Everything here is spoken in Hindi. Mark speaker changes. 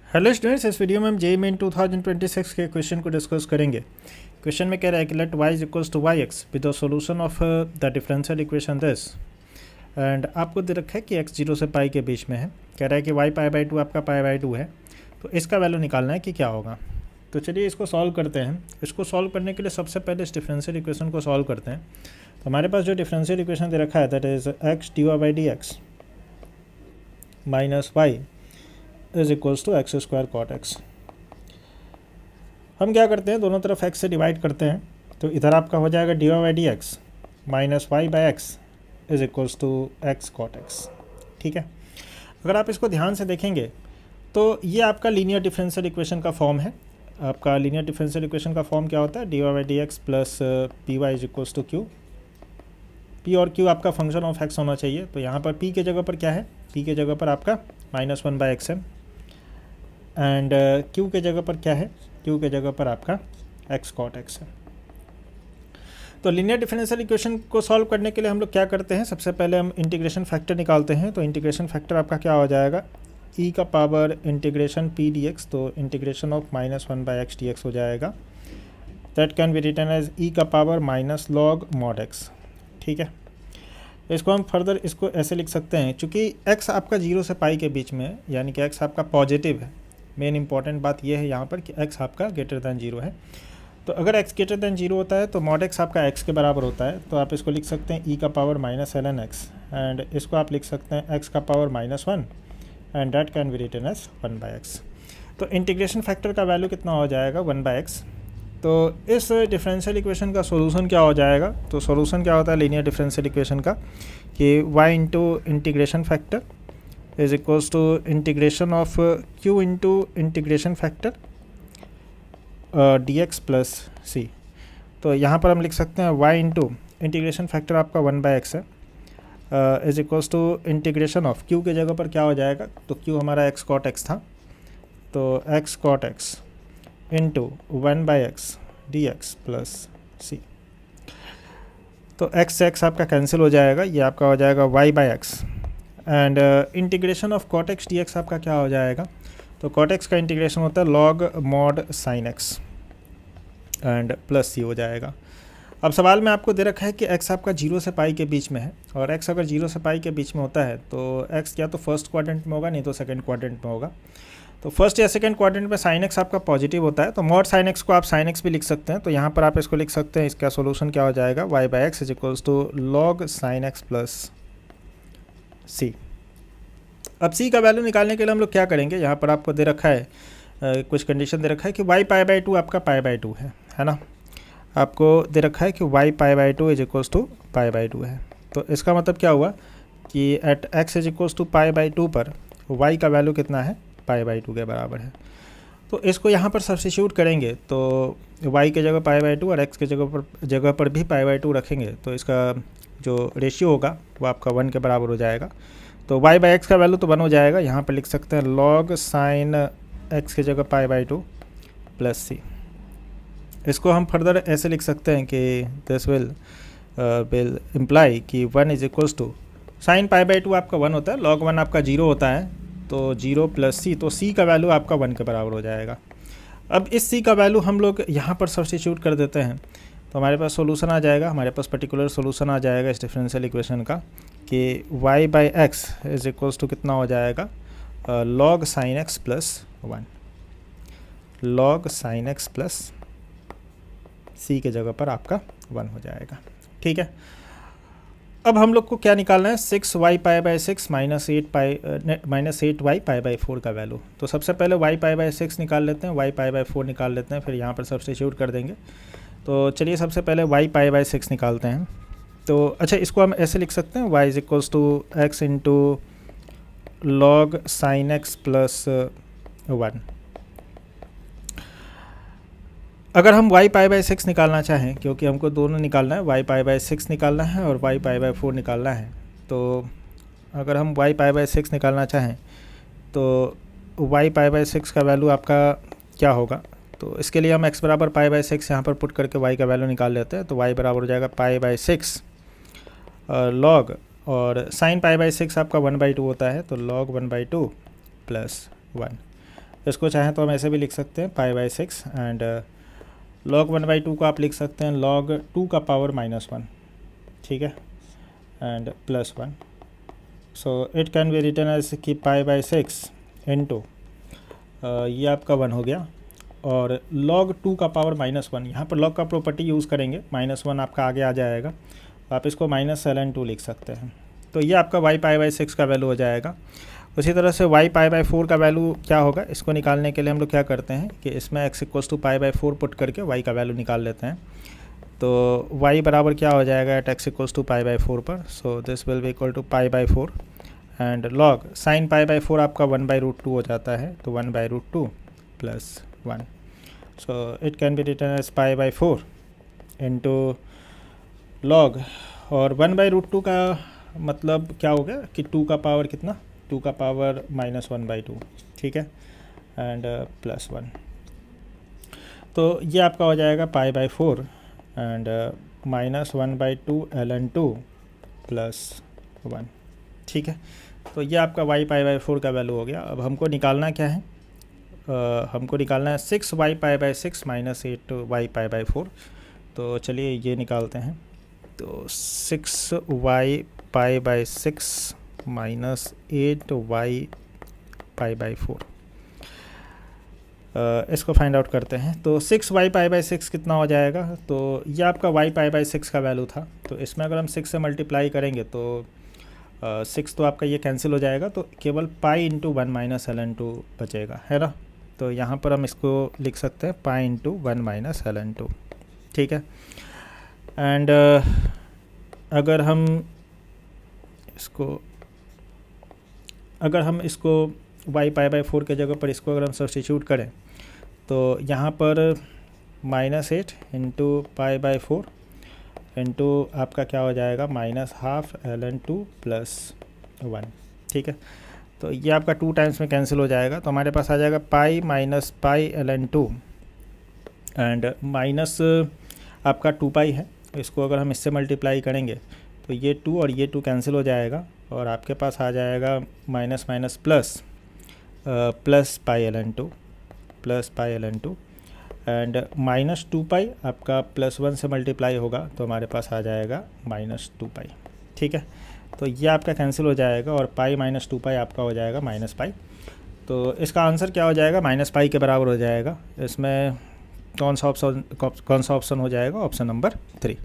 Speaker 1: हेलो स्टूडेंट्स, इस वीडियो में हम जेईई मेन 2026 के क्वेश्चन को डिस्कस करेंगे। क्वेश्चन में कह रहा है कि let y is equals to y x with the solution of the differential equation this. And आपको दे रखा है कि x 0 से पाई के बीच में है। कह रहा है कि y पाई बाई टू आपका पाई बाई टू है, तो इसका वैल्यू निकालना है कि क्या होगा। तो चलिए इसको सॉल्व करते हैं। इसको सॉल्व करने के लिए सबसे पहले इस डिफरेंशियल इक्वेशन को सॉल्व करते हैं। तो हमारे पास जो डिफरेंशियल इक्वेशन दे रखा है that is x d y by d x minus y is equals to x square cot x. हम क्या करते हैं, दोनों तरफ एक्स से डिवाइड करते हैं, तो इधर आपका हो जाएगा d y by d x minus y by x is equals to x cot x. ठीक है, अगर आप इसको ध्यान से देखेंगे तो ये आपका लीनियर डिफरेंशियल इक्वेशन का फॉर्म है। आपका लीनियर डिफरेंशियल इक्वेशन का फॉर्म क्या होता है, d y by d x plus p y is equals to q. P और क्यू आपका फंक्शन ऑफ एक्स होना चाहिए, तो यहाँ पर पी के जगह पर क्या है, पी के जगह पर आपका माइनस वन बाई एक्स है, एंड क्यू के जगह पर क्या है, क्यू के जगह पर आपका एक्स कॉट एक्स है। तो लीनियर डिफरेंशियल इक्वेशन को सॉल्व करने के लिए हम लोग क्या करते हैं, सबसे पहले हम इंटीग्रेशन फैक्टर निकालते हैं। तो इंटीग्रेशन फैक्टर आपका क्या हो जाएगा, ई का power integration P D x, तो integration of minus one by x d x हो जाएगा। That can be written as e का power minus log mod x. ठीक है, इसको हम फर्दर इसको ऐसे लिख सकते हैं, चूँकि x आपका 0 से पाई के बीच में है, यानी कि x आपका पॉजिटिव है। मेन इंपॉर्टेंट बात यह है यहाँ पर कि x आपका ग्रेटर दैन 0 है। तो अगर x ग्रेटर दैन 0 होता है तो मॉड x आपका x के बराबर होता है। तो आप इसको लिख सकते हैं e का power minus l n x, and इसको आप लिख सकते हैं x का power minus one, and that can be written as one by x. तो इंटीग्रेशन फैक्टर का वैल्यू कितना हो जाएगा, वन बाई एक्स। तो इस डिफरेंशियल इक्वेशन का सॉल्यूशन क्या हो जाएगा, तो सॉल्यूशन क्या होता है लीनियर डिफरेंशियल इक्वेशन का, कि y into integration factor is equals to integration of q into integration factor d x plus c. तो यहाँ पर हम लिख सकते हैं y इंटू इंटीग्रेशन फैक्टर आपका वन बाई एक्स है is equals to integration of q के जगह पर क्या हो जाएगा, तो q हमारा एक्स कॉट एक्स था, तो x cot x into one by x d x plus c. तो एक्स से एक्स आपका कैंसिल हो जाएगा, ये आपका हो जाएगा y by x, and integration of cot x d x आपका क्या हो जाएगा, तो कॉट एक्स का इंटीग्रेशन होता है log mod sine x and plus c हो जाएगा। अब सवाल में आपको दे रखा है कि x आपका 0 से पाई के बीच में है, और x अगर 0 से पाई के बीच में होता है तो x या तो फर्स्ट क्वाड्रेंट में होगा, नहीं तो सेकंड क्वाड्रेंट में होगा। तो फर्स्ट या सेकंड क्वाड्रेंट में साइन एक्स आपका पॉजिटिव होता है, तो मॉड साइन एक्स को आप साइन एक्स भी लिख सकते हैं। तो यहाँ पर आप इसको लिख सकते हैं, इसका सोल्यूशन क्या हो जाएगा, y by x is equals to log sine x plus सी। अब सी का वैल्यू निकालने के लिए हम लोग क्या करेंगे, यहाँ पर आपको दे रखा है कुछ कंडीशन दे रखा है कि वाई पाई बाई टू आपका पाई बाई टू है ना। आपको दे रखा है कि y pi by two is equals to pi by two है। तो इसका मतलब क्या हुआ कि at x is equals to pi by two पर वाई का वैल्यू कितना है, पाई बाई टू के बराबर है। तो इसको यहाँ पर सब्स्टिट्यूट करेंगे, तो y के जगह पाई बाई टू और x के जगह पर भी पाई बाई टू रखेंगे, तो इसका जो रेशियो होगा वो आपका 1 के बराबर हो जाएगा। तो y बाई एक्स का वैल्यू तो 1 हो जाएगा, यहाँ पर लिख सकते हैं लॉग साइन x के जगह पाई बाई टू प्लस सी। इसको हम फर्दर ऐसे लिख सकते हैं कि दिस विल इम्प्लाई कि 1 is equals to sine pi by two आपका 1 होता है, लॉग 1 आपका 0 होता है, तो 0 प्लस सी, तो सी का वैल्यू आपका 1 के बराबर हो जाएगा। अब इस सी का वैल्यू हम लोग यहाँ पर सब्स्टिट्यूट कर देते हैं, तो हमारे पास सोल्यूशन आ जाएगा, हमारे पास पर्टिकुलर सोल्यूशन आ जाएगा इस डिफरेंशियल इक्वेशन का, कि y by x is equals to कितना हो जाएगा, log sine x plus one, log sine x plus c के जगह पर आपका 1 हो जाएगा। ठीक है, अब हम लोग को क्या निकालना है, 6y pi by six minus eight y pi by four का वैल्यू। तो सबसे पहले y पाई बाई सिक्स निकाल लेते हैं, y पाई बाई फोर निकाल लेते हैं, फिर यहाँ पर सब्स्टिट्यूट कर देंगे। तो चलिए सबसे पहले y पाई बाई सिक्स निकालते हैं। तो अच्छा, इसको हम ऐसे लिख सकते हैं, y is equals to x into log sine x plus one. अगर हम y पाई बाई सिक्स निकालना चाहें, क्योंकि हमको दोनों निकालना है, y पाई बाई सिक्स निकालना है और y पाई बाई फोर निकालना है, तो अगर हम y पाई बाई सिक्स निकालना चाहें तो y पाई बाई सिक्स का वैल्यू आपका क्या होगा, तो इसके लिए हम x बराबर पाई बाई सिक्स यहाँ पर पुट करके y का वैल्यू निकाल लेते हैं। तो y बराबर हो जाएगा पाई बाई सिक्स लॉग, और साइन पाई बाई सिक्स आपका 1/2 होता है, तो लॉग 1/2 प्लस 1। इसको चाहें तो हम ऐसे भी लिख सकते हैं π/6 एंड log 1/2 को आप लिख सकते हैं log 2 का पावर -1, ठीक है, and +1। So it can be written as कि π/6 इंटू ये आपका 1 हो गया, और log 2 का पावर -1, यहाँ पर log का प्रॉपर्टी यूज़ करेंगे, -1 आपका आगे आ जाएगा, आप इसको -ln2 लिख सकते हैं। तो ये आपका y π/6 का वैल्यू हो जाएगा। उसी तरह से y π/4 का वैल्यू क्या होगा, इसको निकालने के लिए हम लोग क्या करते हैं कि इसमें x = π/4 पुट करके y का वैल्यू निकाल लेते हैं। तो y बराबर क्या हो जाएगा एट x = π/4 पर, so this will be equal to π/4 and log sin π/4 आपका 1/√2 हो जाता है, तो 1/√2 + 1। So it can be written as π/4 into log, और 1/√2 का मतलब क्या हो गया कि 2 का पावर कितना, 2 का पावर -1/2, ठीक है, एंड +1। तो ये आपका हो जाएगा π/4 एंड -1/2 ln2 + 1, ठीक है। तो ये आपका y π/4 का वैल्यू हो गया। अब हमको निकालना क्या है, हमको निकालना है 6y π/6 -8y π/4। तो चलिए ये निकालते हैं। तो 6y π/6 -8y π/4, इसको फाइंड आउट करते हैं। तो 6y π/6 कितना हो जाएगा, तो ये आपका y π/6 का वैल्यू था। तो इसमें अगर हम 6 से मल्टीप्लाई करेंगे तो 6 तो आपका ये कैंसिल हो जाएगा, तो केवल पाई × 1 - ln2 बचेगा, है ना। तो यहाँ पर हम इसको लिख सकते हैं पाई × 1 - ln2, ठीक है। एंड अगर हम इसको y π/4 के जगह पर इसको अगर हम सब्स्टिट्यूट करें तो यहाँ पर -8 × π/4 इंटू आपका क्या हो जाएगा -12 ln2 + 1, ठीक है। तो ये आपका 2 टाइम्स में कैंसिल हो जाएगा, तो हमारे पास आ जाएगा पाई -पाई ln2 एंड माइनस आपका 2 है। इसको अगर हम इससे मल्टीप्लाई करेंगे तो ये 2 और ये 2 कैंसिल हो जाएगा, और आपके पास आ जाएगा minus plus pi ln2 and -2 आपका +1 से मल्टीप्लाई होगा, तो हमारे पास आ जाएगा -2, ठीक है। तो ये आपका कैंसिल हो जाएगा, और पाई -2 आपका हो जाएगा -पाई। तो इसका आंसर क्या हो जाएगा, -पाई के बराबर हो जाएगा। इसमें कौन सा ऑप्शन हो जाएगा, ऑप्शन नंबर 3।